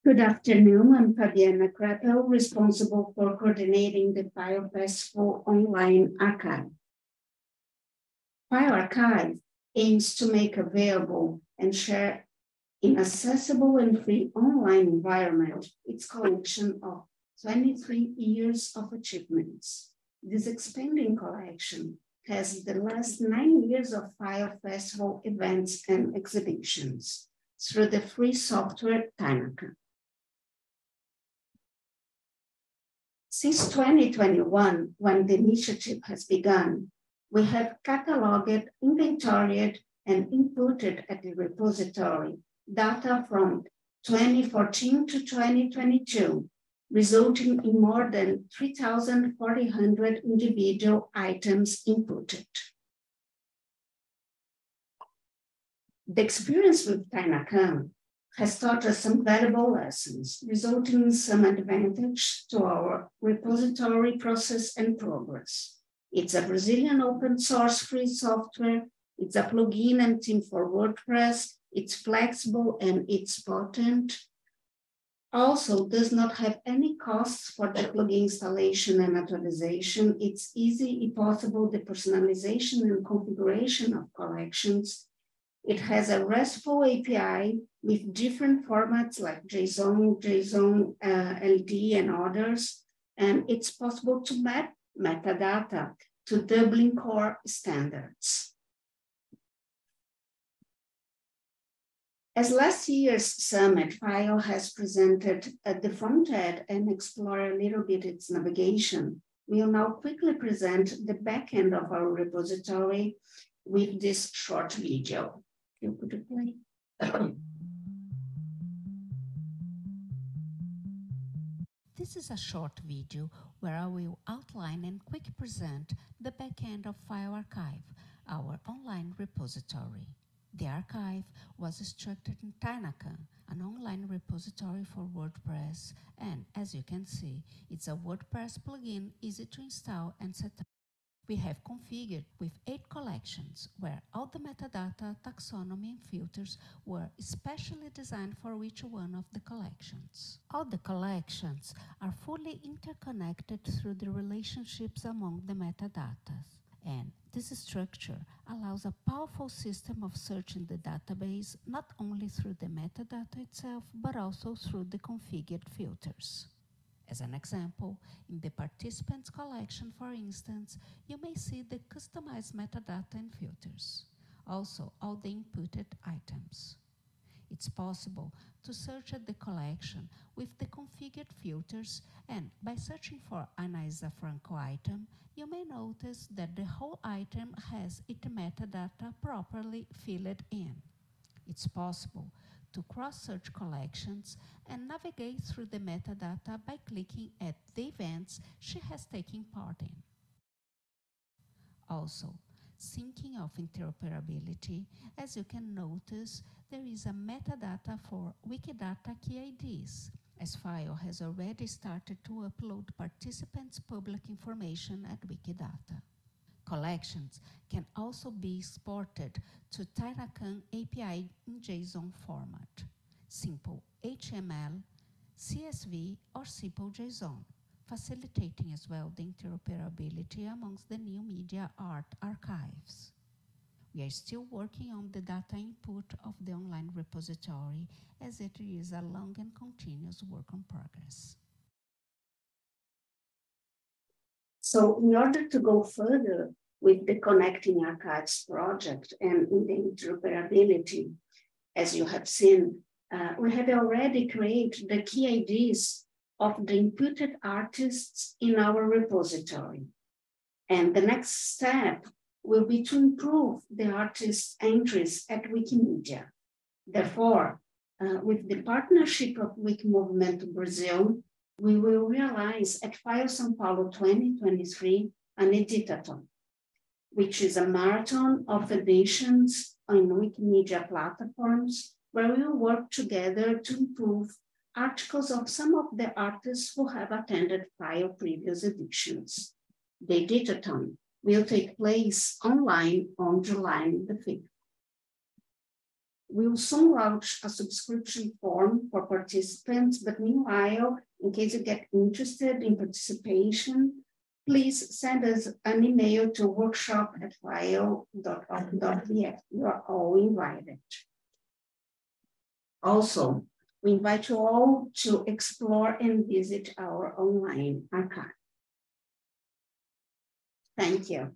Good afternoon, I'm Fabiana Krepel, responsible for coordinating the File Festival online archive. File Archive aims to make available and share in accessible and free online environment its collection of 23 years of achievements. This expanding collection has the last 9 years of File Festival events and exhibitions through the free software Tanaka. Since 2021, when the initiative has begun, we have cataloged, inventoried, and inputted at the repository data from 2014 to 2022, resulting in more than 3,400 individual items inputted. The experience with Tainacan has taught us some valuable lessons, resulting in some advantage to our repository process and progress. It's a Brazilian open source free software. It's a plugin and theme for WordPress. It's flexible and it's potent. Also, does not have any costs for the plugin installation and actualization. It's easy, possible, the personalization and configuration of collections. It has a RESTful API with different formats like JSON, LD, and others. And it's possible to map metadata to Dublin Core standards. As last year's summit, FILE has presented the front end and explore a little bit its navigation. We'll now quickly present the back end of our repository with this short video. You could play. This is a short video where I will outline and quickly present the backend of File Archive, our online repository. The archive was structured in Tainacan, an online repository for WordPress, and as you can see, it's a WordPress plugin easy to install and set up. We have configured with 8 collections where all the metadata, taxonomy, and filters were specially designed for each one of the collections. All the collections are fully interconnected through the relationships among the metadata. And this structure allows a powerful system of searching the database not only through the metadata itself, but also through the configured filters. As an example, in the participants collection, for instance, you may see the customized metadata and filters, also all the inputted items. It's possible to search at the collection with the configured filters, and by searching for an ISEA Franco item, you may notice that the whole item has its metadata properly filled in. It's possible to cross-search collections and navigate through the metadata by clicking at the events she has taken part in. Also, thinking of interoperability, as you can notice, there is a metadata for Wikidata key IDs, as FILE has already started to upload participants' public information at Wikidata. Collections can also be exported to Tainacan API in JSON format, simple HTML, CSV, or simple JSON, facilitating as well the interoperability amongst the new media art archives. We are still working on the data input of the online repository, as it is a long and continuous work in progress. So in order to go further with the Connecting Archives project and in the interoperability, as you have seen, we have already created the key IDs of the inputted artists in our repository. And the next step will be to improve the artist's entries at Wikimedia. Therefore, with the partnership of Wikimovimento Brazil, we will realize at FILE São Paulo 2023 an editathon, which is a marathon of editions on Wikimedia platforms where we will work together to improve articles of some of the artists who have attended FILE previous editions. The editathon will take place online on July the 5th. We will soon launch a subscription form for participants, but meanwhile, in case you get interested in participation, please send us an email to workshop@file.org.br. You are all invited. Also, we invite you all to explore and visit our online archive. Thank you.